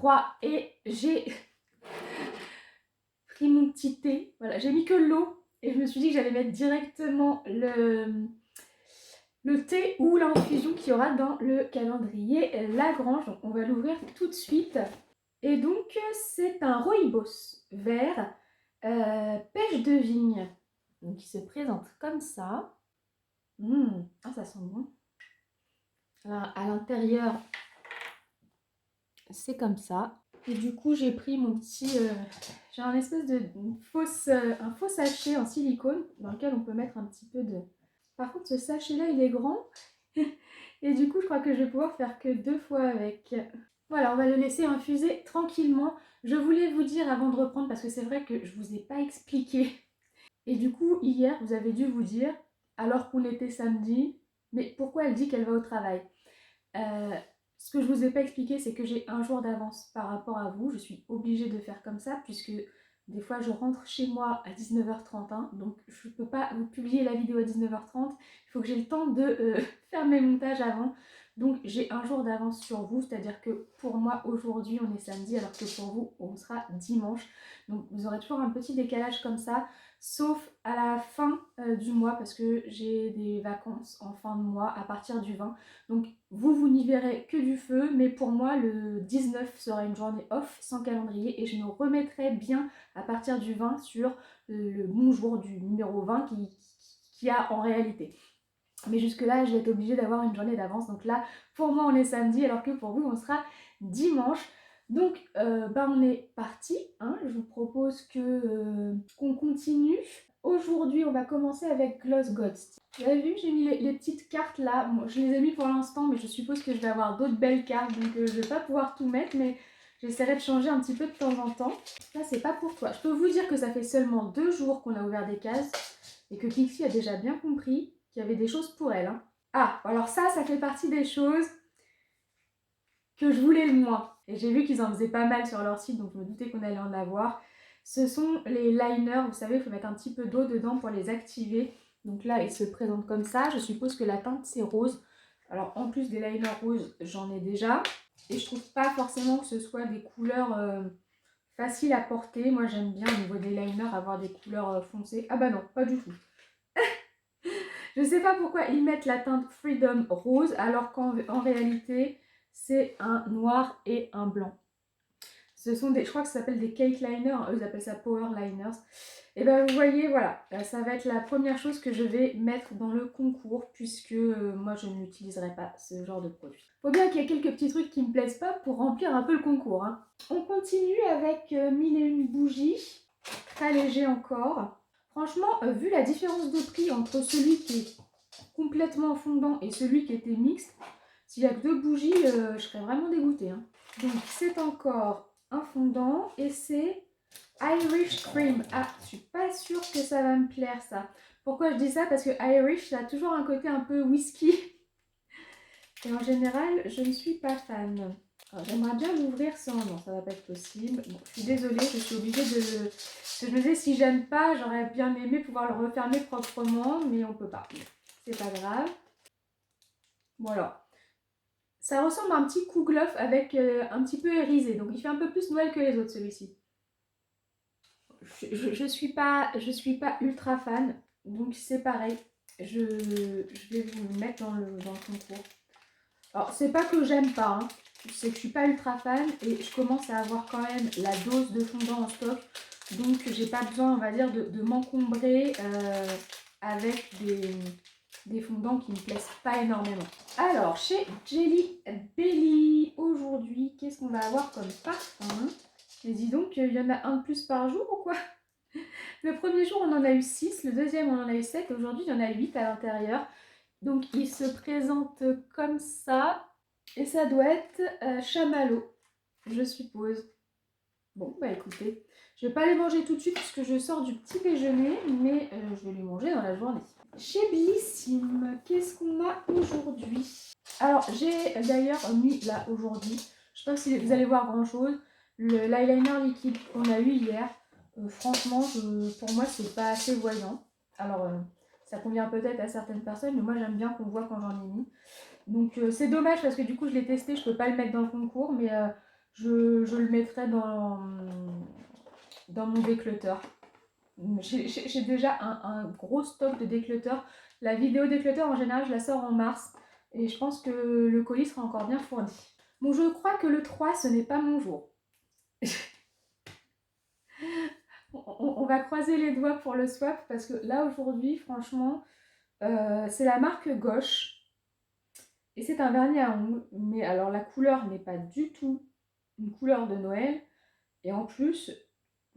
froid et j'ai pris mon petit thé. Voilà, j'ai mis que l'eau et je me suis dit que j'allais mettre directement le thé ou l'infusion qu'il y aura dans le calendrier Lagrange. Donc on va l'ouvrir tout de suite. Et donc c'est un rooibos vert pêche de vigne. Donc il se présente comme ça. Ah, ça sent bon. Alors à l'intérieur c'est comme ça. Et du coup j'ai pris mon petit... j'ai un espèce de un faux sachet en silicone dans lequel on peut mettre un petit peu de... Par contre ce sachet là il est grand. Et du coup je crois que je vais pouvoir faire que 2 fois avec. Voilà, on va le laisser infuser tranquillement. Je voulais vous dire avant de reprendre, parce que c'est vrai que je ne vous ai pas expliqué. Et du coup, hier, vous avez dû vous dire, alors qu'on était samedi, mais pourquoi elle dit qu'elle va au travail? Ce que je ne vous ai pas expliqué, c'est que j'ai un jour d'avance par rapport à vous. Je suis obligée de faire comme ça, puisque des fois, je rentre chez moi à 19h30. Hein, donc, je ne peux pas vous publier la vidéo à 19h30. Il faut que j'ai le temps de faire mes montages avant. Donc, j'ai un jour d'avance sur vous. C'est-à-dire que pour moi, aujourd'hui, on est samedi, alors que pour vous, on sera dimanche. Donc, vous aurez toujours un petit décalage comme ça. Sauf à la fin du mois, parce que j'ai des vacances en fin de mois à partir du 20. Donc vous n'y verrez que du feu, mais pour moi le 19 sera une journée off sans calendrier et je me remettrai bien à partir du 20 sur le bon jour du numéro 20 qui a en réalité. Mais jusque là je vais être obligée d'avoir une journée d'avance, donc là pour moi on est samedi alors que pour vous on sera dimanche. Donc on est parti, hein. Je vous propose qu'on continue. Aujourd'hui on va commencer avec Gloss Gods. Vous avez vu, j'ai mis les petites cartes là. Bon, je les ai mis pour l'instant, mais je suppose que je vais avoir d'autres belles cartes, donc je vais pas pouvoir tout mettre, mais j'essaierai de changer un petit peu de temps en temps. Là, c'est pas pour toi. Je peux vous dire que ça fait seulement 2 jours qu'on a ouvert des cases et que Pixie a déjà bien compris qu'il y avait des choses pour elle. Hein. Ah, alors ça fait partie des choses que je voulais le moins. Et j'ai vu qu'ils en faisaient pas mal sur leur site, donc je me doutais qu'on allait en avoir. Ce sont les liners, vous savez, il faut mettre un petit peu d'eau dedans pour les activer. Donc là, ils se présentent comme ça. Je suppose que la teinte, c'est rose. Alors, en plus des liners roses, j'en ai déjà. Et je trouve pas forcément que ce soit des couleurs faciles à porter. Moi, j'aime bien, au niveau des liners, avoir des couleurs foncées. Ah bah non, pas du tout. Je sais pas pourquoi ils mettent la teinte Freedom rose, alors qu'en réalité, c'est un noir et un blanc. Ce sont des, je crois que ça s'appelle des cake liners, eux ils appellent ça power liners. Et ben vous voyez, voilà, ça va être la première chose que je vais mettre dans le concours, puisque moi je n'utiliserai pas ce genre de produit. Faut bien qu'il y ait quelques petits trucs qui me plaisent pas pour remplir un peu le concours. Hein. On continue avec 1001 bougies, très léger encore. Franchement, vu la différence de prix entre celui qui est complètement fondant et celui qui était mixte, s'il n'y a que 2 bougies, je serais vraiment dégoûtée. Hein. Donc c'est encore un fondant et c'est Irish Cream. Ah, je suis pas sûre que ça va me plaire ça. Pourquoi je dis ça? Parce que Irish, ça a toujours un côté un peu whisky. Et en général, je ne suis pas fan. J'aimerais bien l'ouvrir sans... Non, ça va pas être possible. Bon, je suis désolée, je suis obligée de... Parce que je me disais, si j'aime pas, j'aurais bien aimé pouvoir le refermer proprement, mais on peut pas. C'est pas grave. Voilà. Ça ressemble à un petit Kouglof avec un petit peu irisé. Donc il fait un peu plus Noël que les autres celui-ci. Je suis pas ultra fan. Donc c'est pareil. Je vais vous le mettre dans le concours. Alors c'est pas que j'aime pas. Hein. C'est que je suis pas ultra fan. Et je commence à avoir quand même la dose de fondant en stock. Donc j'ai pas besoin, on va dire, de m'encombrer avec des fondants qui ne me plaisent pas énormément. Alors, chez Jelly Belly, aujourd'hui, qu'est-ce qu'on va avoir comme parfum? Et dis donc, il y en a un de plus par jour ou quoi? Le premier jour, on en a eu 6, le deuxième, on en a eu 7, aujourd'hui, il y en a 8 à l'intérieur. Donc, il se présente comme ça, et ça doit être chamallow, je suppose. Bon, bah écoutez, je vais pas les manger tout de suite puisque je sors du petit déjeuner, mais je vais les manger dans la journée. Chez Blissim, qu'est-ce qu'on a aujourd'hui? Alors, j'ai d'ailleurs mis là aujourd'hui, je sais pas si vous allez voir grand chose, l'eyeliner liquide qu'on a eu hier. Franchement, pour moi, c'est pas assez voyant. Alors, ça convient peut-être à certaines personnes, mais moi j'aime bien qu'on voit quand j'en ai mis. Donc, c'est dommage parce que du coup, je l'ai testé, je peux pas le mettre dans le concours, mais je le mettrai dans mon déclutter. J'ai déjà un gros stock de déclutter. La vidéo déclutter en général je la sors en mars et je pense que le colis sera encore bien fourni. Bon, je crois que le 3 ce n'est pas mon jour. On va croiser les doigts pour le swap parce que là aujourd'hui franchement c'est la marque Gauche et c'est un vernis à ongles, mais alors la couleur n'est pas du tout une couleur de Noël et en plus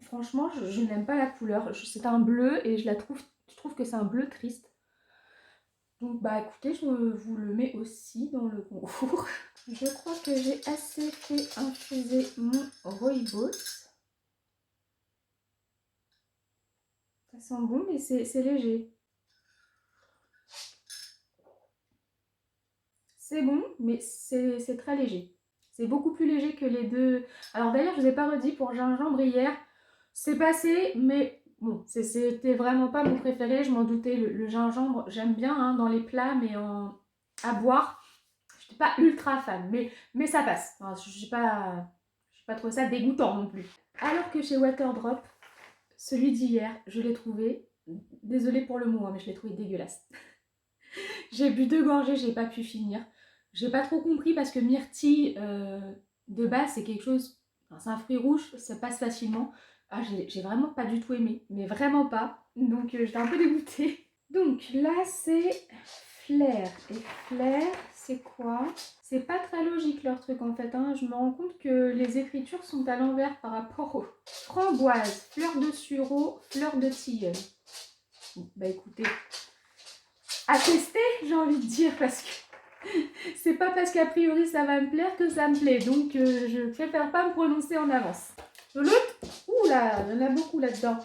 franchement je n'aime pas la couleur, c'est un bleu et je trouve que c'est un bleu triste. Donc bah écoutez, je vous le mets aussi dans le concours. Je crois que j'ai assez fait infuser mon rooibos. Ça sent bon mais c'est léger. C'est bon mais c'est très léger. C'est beaucoup plus léger que les deux. Alors d'ailleurs je ne vous ai pas redit pour gingembre hier. C'est passé mais bon, c'était vraiment pas mon préféré. Je m'en doutais, le gingembre j'aime bien hein, dans les plats mais à boire. Je suis pas ultra fan, mais ça passe. Enfin, je suis pas trop ça dégoûtant non plus. Alors que chez Waterdrop, celui d'hier, je l'ai trouvé, désolée pour le mot, hein, mais je l'ai trouvé dégueulasse. J'ai bu 2 gorgées, j'ai pas pu finir. J'ai pas trop compris parce que myrtille, de base, c'est quelque chose, enfin, c'est un fruit rouge, ça passe facilement. Ah, j'ai vraiment pas du tout aimé, mais vraiment pas. Donc j'étais un peu dégoûtée. Donc là, c'est Flair. Et Flair, c'est quoi? C'est pas très logique leur truc en fait. Hein. Je me rends compte que les écritures sont à l'envers par rapport aux framboises, fleurs de sureau, fleurs de tilleul. Bon, bah écoutez, à tester, j'ai envie de dire, parce que c'est pas parce qu'a priori ça va me plaire que ça me plaît. Donc je préfère pas me prononcer en avance. L'autre, ouh là, il y en a beaucoup là-dedans.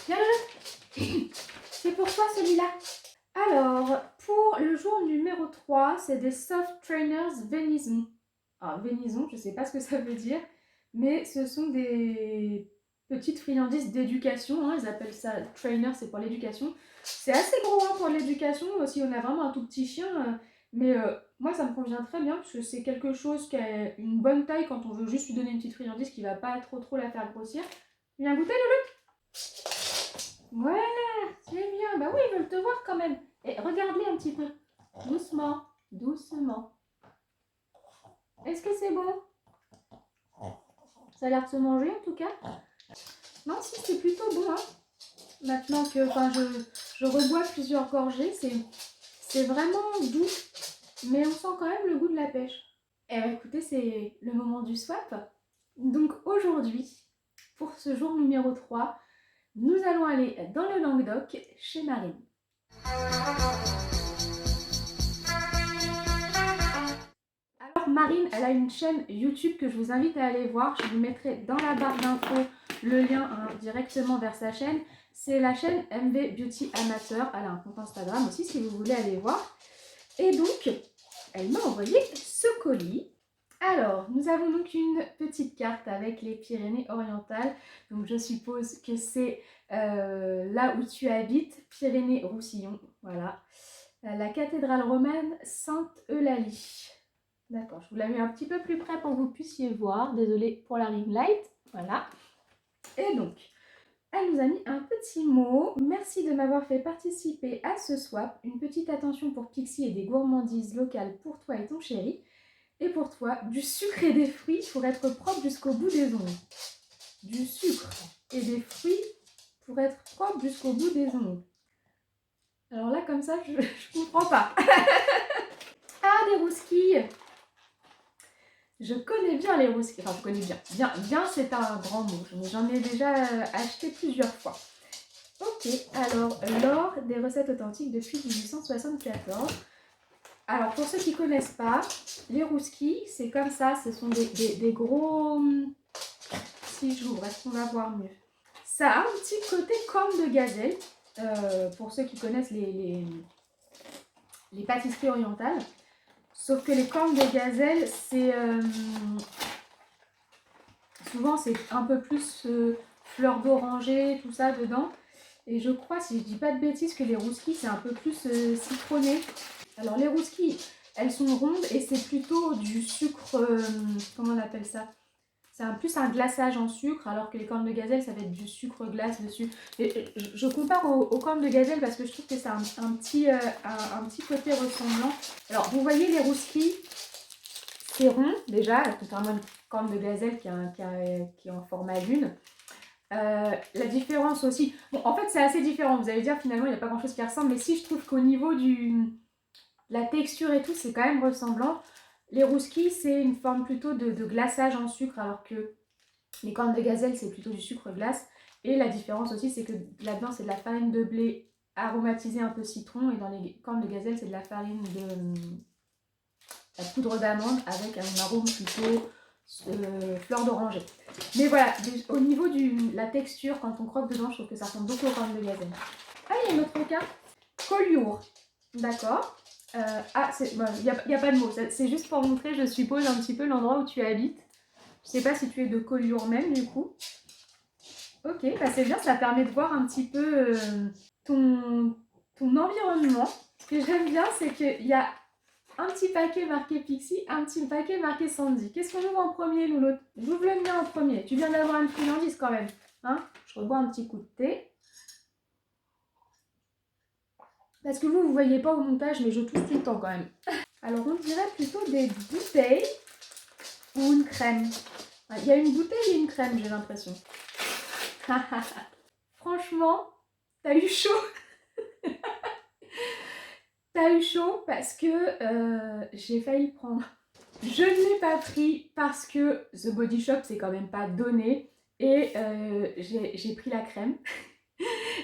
Viens l'autre. C'est pour toi celui-là. Alors, pour le jour numéro 3, c'est des Soft Trainers Venison. Alors, Venison, je ne sais pas ce que ça veut dire, mais ce sont des petites friandises d'éducation. Hein, ils appellent ça trainer, c'est pour l'éducation. C'est assez gros hein, pour l'éducation. Si on a vraiment un tout petit chien, mais moi ça me convient très bien parce que c'est quelque chose qui a une bonne taille quand on veut juste lui donner une petite friandise qui ne va pas trop la faire grossir. Viens goûter, Loulou. Voilà, c'est bien. Bah oui, ils veulent te voir quand même. Et regarde-les un petit peu. Doucement, doucement. Est-ce que c'est bon? Ça a l'air de se manger en tout cas. Non, si, c'est plutôt bon. Hein. Maintenant que je rebois plusieurs gorgées, c'est vraiment doux. Mais on sent quand même le goût de la pêche. Et écoutez, c'est le moment du swap. Donc aujourd'hui, pour ce jour numéro 3, nous allons aller dans le Languedoc chez Marine. Alors Marine, elle a une chaîne YouTube que je vous invite à aller voir. Je vous mettrai dans la barre d'infos le lien directement vers sa chaîne. C'est la chaîne MV Beauty Amateur. Elle a un compte Instagram aussi si vous voulez aller voir. Et donc, elle m'a envoyé ce colis. Alors, nous avons donc une petite carte avec les Pyrénées-Orientales. Donc, je suppose que c'est là où tu habites, Pyrénées-Roussillon. Voilà. La cathédrale romane Sainte-Eulalie. D'accord, je vous la mets un petit peu plus près pour que vous puissiez voir. Désolée pour la ring light. Voilà. Et donc, elle nous a mis un petit mot. Merci de m'avoir fait participer à ce swap. Une petite attention pour Pixie et des gourmandises locales pour toi et ton chéri. Et pour toi, du sucre et des fruits pour être propre jusqu'au bout des ongles. Du sucre et des fruits pour être propre jusqu'au bout des ongles. Alors là, comme ça, je comprends pas. Ah, des rousquilles. Je connais bien les rousquilles. Enfin, je connais bien. Bien, c'est un grand mot. J'en ai déjà acheté plusieurs fois. Ok, alors, l'or des recettes authentiques depuis 1874. Alors, pour ceux qui ne connaissent pas, les rousquilles, c'est comme ça. Ce sont des gros... Si j'ouvre, est-ce qu'on va voir mieux? Ça a un petit côté corne de gazelle. Pour ceux qui connaissent les pâtisseries orientales. Sauf que les cornes de gazelle, c'est... souvent, c'est un peu plus fleur d'oranger, tout ça dedans. Et je crois, si je dis pas de bêtises, que les rousquilles, c'est un peu plus citronné. Alors les rousquilles, elles sont rondes et c'est plutôt du sucre, comment on appelle ça? plus un glaçage en sucre, alors que les cornes de gazelle, ça va être du sucre glace dessus. Et je compare aux cornes de gazelle parce que je trouve que c'est un petit côté ressemblant. Alors, vous voyez les rousquilles, c'est rond déjà, contrairement à une corne de gazelle qui est en format lune. La différence aussi, bon, en fait c'est assez différent, vous allez dire finalement il n'y a pas grand chose qui ressemble, mais si je trouve qu'au niveau la texture et tout c'est quand même ressemblant. Les rousquilles c'est une forme plutôt de glaçage en sucre, alors que les cornes de gazelle c'est plutôt du sucre glace. Et la différence aussi c'est que là-dedans c'est de la farine de blé aromatisée un peu citron, et dans les cornes de gazelle c'est de la farine de la poudre d'amande avec un arôme plutôt fleur d'oranger. Mais voilà, au niveau de la texture, quand on croque dedans, je trouve que ça ressemble beaucoup aux cornes de gazelle. Ah, il y a une autre carte. Collioure. D'accord. Il n'y a pas de mots. C'est juste pour montrer, je suppose, un petit peu l'endroit où tu habites. Je sais pas si tu es de Collioure même, du coup. Ok, bah c'est bien, ça permet de voir un petit peu ton environnement. Ce que j'aime bien, c'est qu'il y a un petit paquet marqué Pixie, un petit paquet marqué Sandy. Qu'est-ce qu'on ouvre en premier, Louloute? J'ouvre le mien en premier. Tu viens d'avoir une friandise quand même. Hein? Je rebois un petit coup de thé. Parce que vous ne voyez pas au montage, mais je tousse tout le temps quand même. Alors, on dirait plutôt des bouteilles ou une crème. Il y a une bouteille et une crème, j'ai l'impression. Franchement, t'as eu chaud. T'as eu chaud parce que j'ai failli prendre. Je ne l'ai pas pris parce que The Body Shop, c'est quand même pas donné. Et j'ai pris la crème.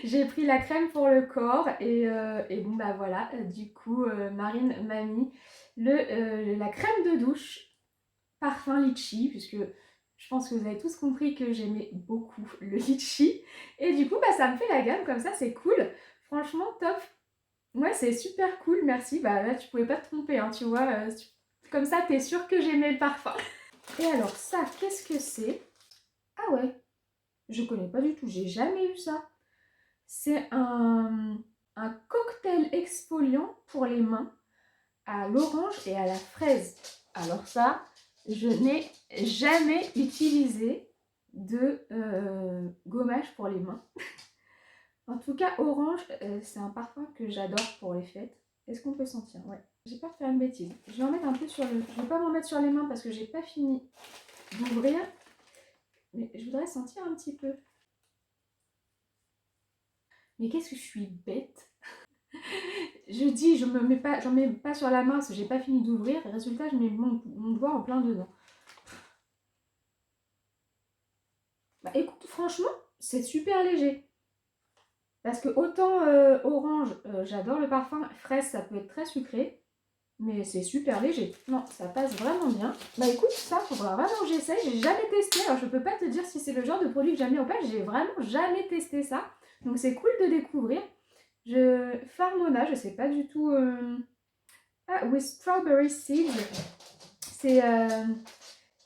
J'ai pris la crème pour le corps. Et bon, bah voilà. Du coup, Marine m'a mis la crème de douche parfum litchi. Puisque je pense que vous avez tous compris que j'aimais beaucoup le litchi. Et du coup, bah, ça me fait la gamme comme ça. C'est cool. Franchement, top. Ouais, c'est super cool. Merci. Bah là, tu pouvais pas te tromper, hein, tu vois. Comme ça, t'es sûre que j'aimais le parfum. Et alors ça, qu'est-ce que c'est? Ah ouais, je connais pas du tout, j'ai jamais eu ça. C'est un cocktail exfoliant pour les mains à l'orange et à la fraise. Alors ça, je n'ai jamais utilisé de gommage pour les mains. En tout cas, orange, c'est un parfum que j'adore pour les fêtes. Est-ce qu'on peut sentir? Ouais. J'ai peur de faire une bêtise. Je vais en mettre un peu sur le... Je vais pas m'en mettre sur les mains parce que j'ai pas fini d'ouvrir. Mais je voudrais sentir un petit peu. Mais qu'est-ce que je suis bête. Je dis, j'en mets pas sur la main parce que j'ai pas fini d'ouvrir. Résultat, je mets mon doigt en plein dedans. Bah écoute, franchement, c'est super léger. Parce que autant orange, j'adore le parfum. Fraise, ça peut être très sucré. Mais c'est super léger. Non, ça passe vraiment bien. Bah écoute, ça, faudra vraiment que j'essaye. J'ai jamais testé. Alors je peux pas te dire si c'est le genre de produit que j'aime bien ou pas. J'ai vraiment jamais testé ça. Donc c'est cool de découvrir. Farmona, je sais pas du tout. Ah, with strawberry seeds. C'est.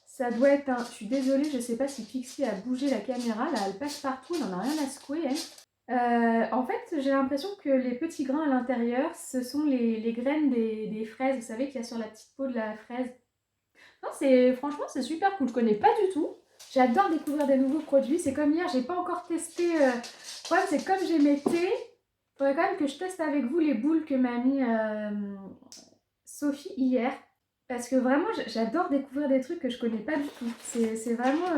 Ça doit être un. Je suis désolée, je sais pas si Pixie a bougé la caméra. Là, elle passe partout, elle en a rien à secouer, elle. En fait, j'ai l'impression que les petits grains à l'intérieur, ce sont les graines des fraises. Vous savez qu'il y a sur la petite peau de la fraise. Non, franchement, c'est super cool. Je connais pas du tout. J'adore découvrir des nouveaux produits. C'est comme hier, j'ai pas encore testé. Le problème, c'est comme j'ai mes thés, il faudrait quand même que je teste avec vous les boules que m'a mis Sophie hier. Parce que vraiment, j'adore découvrir des trucs que je connais pas du tout. C'est vraiment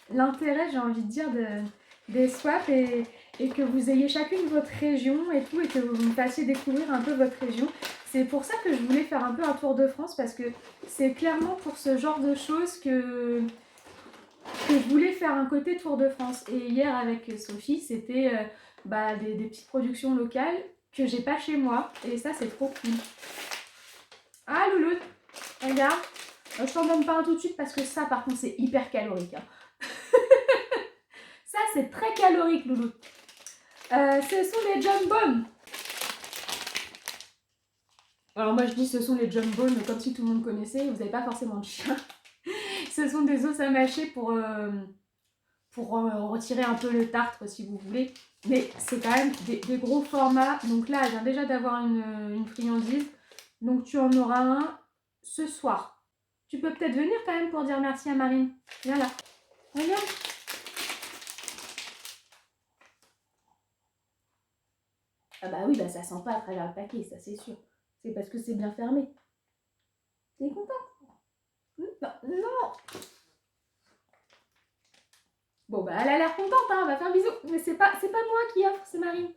l'intérêt, j'ai envie de dire, des swaps et que vous ayez chacune votre région et tout, et que vous me fassiez découvrir un peu votre région. C'est pour ça que je voulais faire un peu un tour de France, parce que c'est clairement pour ce genre de choses que je voulais faire un côté Tour de France. Et hier avec Sophie, c'était des petites productions locales que j'ai pas chez moi. Et ça, c'est trop cool. Ah, Louloute, regarde. Je t'en donne pas un tout de suite parce que ça, par contre, c'est hyper calorique. Hein. Ça, c'est très calorique, Louloute. Ce sont les jumbo. Alors moi, je dis ce sont les jumbo, mais comme si tout le monde connaissait, vous n'avez pas forcément de chien. Ce sont des os à mâcher pour retirer un peu le tartre, si vous voulez. Mais c'est quand même des gros formats. Donc là, elle vient déjà d'avoir une friandise. Donc tu en auras un ce soir. Tu peux peut-être venir quand même pour dire merci à Marine. Viens là. Regarde. Ah bah oui, bah ça sent pas à travers le paquet, ça c'est sûr. C'est parce que c'est bien fermé. T'es content? Non, non. Bon bah elle a l'air contente, hein, on va faire un bisou. Mais c'est pas moi qui offre, c'est Marine.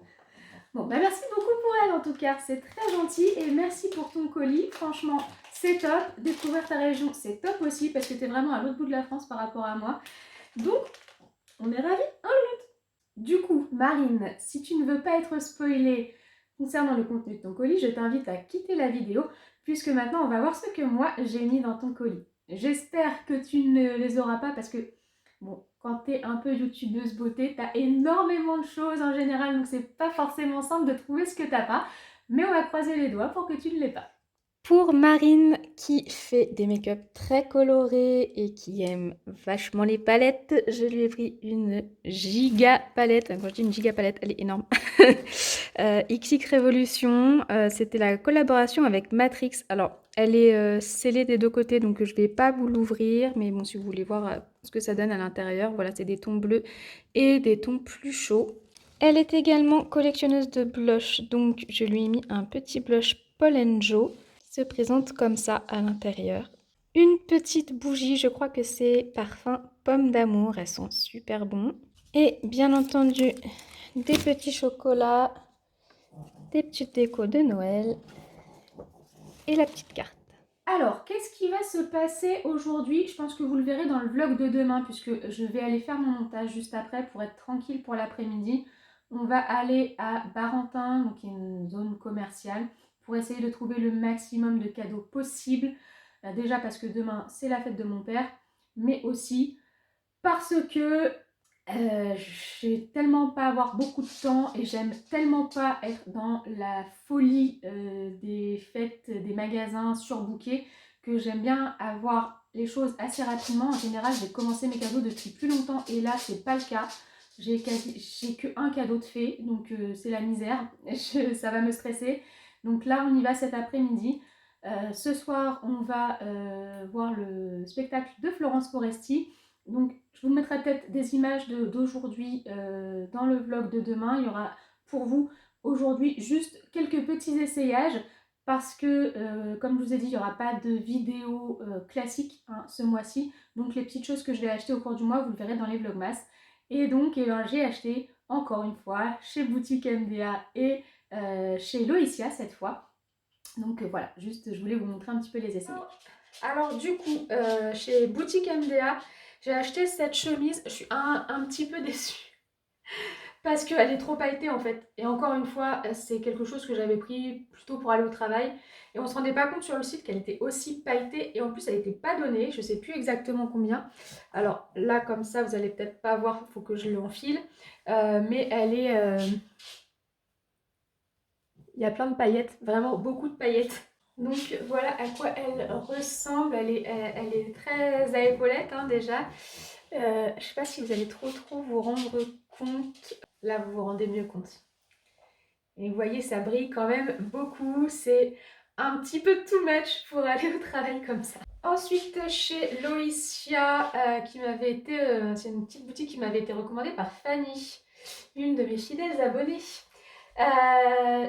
Bon bah merci beaucoup pour elle en tout cas, c'est très gentil et merci pour ton colis. Franchement, c'est top. Découvrir ta région, c'est top aussi parce que t'es vraiment à l'autre bout de la France par rapport à moi. Donc, on est ravis. Du coup, Marine, si tu ne veux pas être spoilée concernant le contenu de ton colis, je t'invite à quitter la vidéo puisque maintenant on va voir ce que moi j'ai mis dans ton colis. J'espère que tu ne les auras pas parce que, bon, quand tu es un peu youtubeuse beauté, tu as énormément de choses en général, donc c'est pas forcément simple de trouver ce que t'as pas, mais on va croiser les doigts pour que tu ne l'aies pas. Pour Marine qui fait des make-up très colorés et qui aime vachement les palettes, je lui ai pris une giga palette. Quand je dis une giga palette, elle est énorme. XX Revolution, c'était la collaboration avec Matrix. Alors, elle est scellée des deux côtés, donc je ne vais pas vous l'ouvrir. Mais bon, si vous voulez voir ce que ça donne à l'intérieur, voilà, c'est des tons bleus et des tons plus chauds. Elle est également collectionneuse de blush, donc je lui ai mis un petit blush Paul & Joe qui se présente comme ça à l'intérieur. Une petite bougie, je crois que c'est parfum pomme d'amour, elles sont super bons. Et bien entendu, des petits chocolats, des petites décos de Noël et la petite carte. Alors, qu'est-ce qui va se passer aujourd'hui? Je pense que vous le verrez dans le vlog de demain puisque je vais aller faire mon montage juste après pour être tranquille pour l'après-midi. On va aller à Barentin, donc qui est une zone commerciale, pour essayer de trouver le maximum de cadeaux possible. Déjà parce que demain, c'est la fête de mon père, mais aussi parce que je vais tellement pas avoir beaucoup de temps et j'aime tellement pas être dans la folie des fêtes, des magasins surbookés, que j'aime bien avoir les choses assez rapidement. En général, j'ai commencé mes cadeaux depuis plus longtemps et là, c'est pas le cas. J'ai que un cadeau de fait, donc c'est la misère. Ça va me stresser. Donc là, on y va cet après-midi. Ce soir, on va voir le spectacle de Florence Foresti. Donc, je vous mettrai peut-être des images d'aujourd'hui dans le vlog de demain. Il y aura pour vous aujourd'hui juste quelques petits essayages parce que, comme je vous ai dit, il n'y aura pas de vidéo classique hein, ce mois-ci. Donc, les petites choses que je vais acheter au cours du mois, vous le verrez dans les vlogmas. Et donc, j'ai acheté encore une fois chez Boutique MDA et chez Loïcia cette fois. Donc voilà, juste je voulais vous montrer un petit peu les essayages. Alors du coup, chez Boutique MDA, j'ai acheté cette chemise. Je suis un petit peu déçue parce qu'elle est trop pailletée en fait. Et encore une fois, c'est quelque chose que j'avais pris plutôt pour aller au travail. Et on ne se rendait pas compte sur le site qu'elle était aussi pailletée. Et en plus, elle n'était pas donnée. Je ne sais plus exactement combien. Alors là, comme ça, vous allez peut-être pas voir. Il faut que je l'enfile. Mais elle est... Il y a plein de paillettes. Vraiment beaucoup de paillettes. Donc voilà à quoi elle ressemble. Elle est très à épaulettes hein, déjà. Je ne sais pas si vous allez trop vous rendre compte. Là, vous vous rendez mieux compte. Et vous voyez, ça brille quand même beaucoup. C'est un petit peu too much pour aller au travail comme ça. Ensuite, chez Loïcia, qui m'avait été... c'est une petite boutique qui m'avait été recommandée par Fanny, une de mes fidèles abonnées.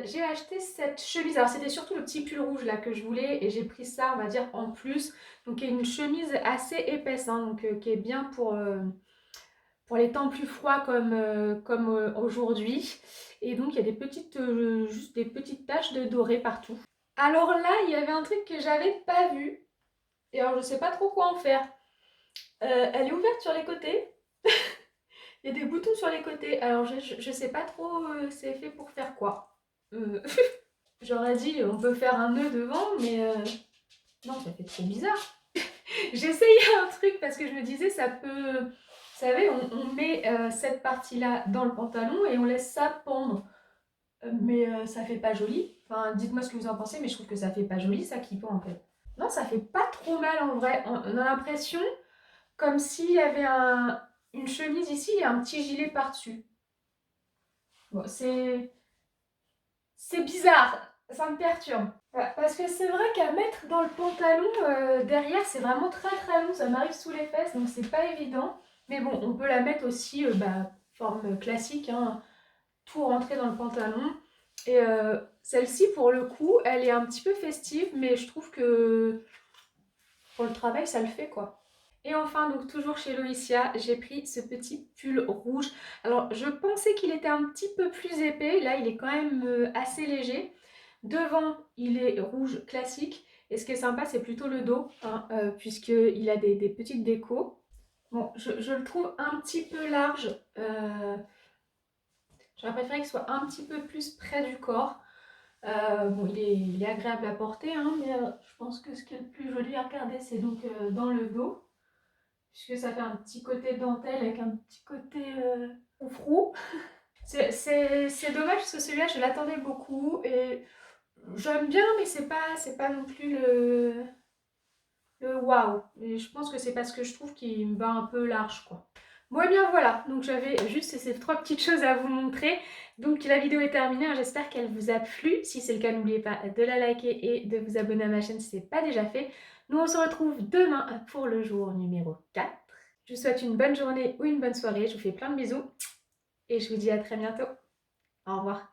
J'ai acheté cette chemise, alors c'était surtout le petit pull rouge là que je voulais et j'ai pris ça on va dire en plus, donc une chemise assez épaisse hein, donc qui est bien pour les temps plus froids comme aujourd'hui, et donc il y a des petites juste des petites taches de doré partout. Alors là il y avait un truc que j'avais pas vu et alors je sais pas trop quoi en faire. Elle est ouverte sur les côtés. Il y a des boutons sur les côtés, alors je sais pas trop c'est fait pour faire quoi. J'aurais dit on peut faire un nœud devant, mais non, ça fait trop bizarre. J'essayais un truc parce que je me disais ça peut... Vous savez, on met cette partie-là dans le pantalon et on laisse ça pendre. Mais ça fait pas joli. Enfin, dites-moi ce que vous en pensez, mais je trouve que ça fait pas joli ça qui pend en fait. Non, ça fait pas trop mal en vrai. On a l'impression comme s'il y avait une chemise ici et un petit gilet par-dessus. Bon, c'est bizarre, ça me perturbe. Parce que c'est vrai qu'à mettre dans le pantalon derrière, c'est vraiment très très long. Ça m'arrive sous les fesses, donc c'est pas évident. Mais bon, on peut la mettre aussi forme classique, hein, tout rentrer dans le pantalon. Et celle-ci, pour le coup, elle est un petit peu festive, mais je trouve que pour le travail, ça le fait quoi. Et enfin, donc toujours chez Loïcia, j'ai pris ce petit pull rouge. Alors, je pensais qu'il était un petit peu plus épais. Là, il est quand même assez léger. Devant, il est rouge classique. Et ce qui est sympa, c'est plutôt le dos, hein, puisqu'il a des petites décos. Bon, je le trouve un petit peu large. J'aurais préféré qu'il soit un petit peu plus près du corps. Bon, il est agréable à porter, hein, mais je pense que ce qui est le plus joli à regarder, c'est donc dans le dos, puisque ça fait un petit côté dentelle avec un petit côté froufrou. C'est dommage parce que celui-là, je l'attendais beaucoup et j'aime bien, mais c'est pas non plus le waouh. Et je pense que c'est parce que je trouve qu'il me va un peu large, quoi. Bon et bien voilà, donc j'avais juste ces trois petites choses à vous montrer. Donc la vidéo est terminée, hein. J'espère qu'elle vous a plu. Si c'est le cas, n'oubliez pas de la liker et de vous abonner à ma chaîne si ce n'est pas déjà fait. Nous on se retrouve demain pour le jour numéro 4. Je vous souhaite une bonne journée ou une bonne soirée, je vous fais plein de bisous et je vous dis à très bientôt. Au revoir.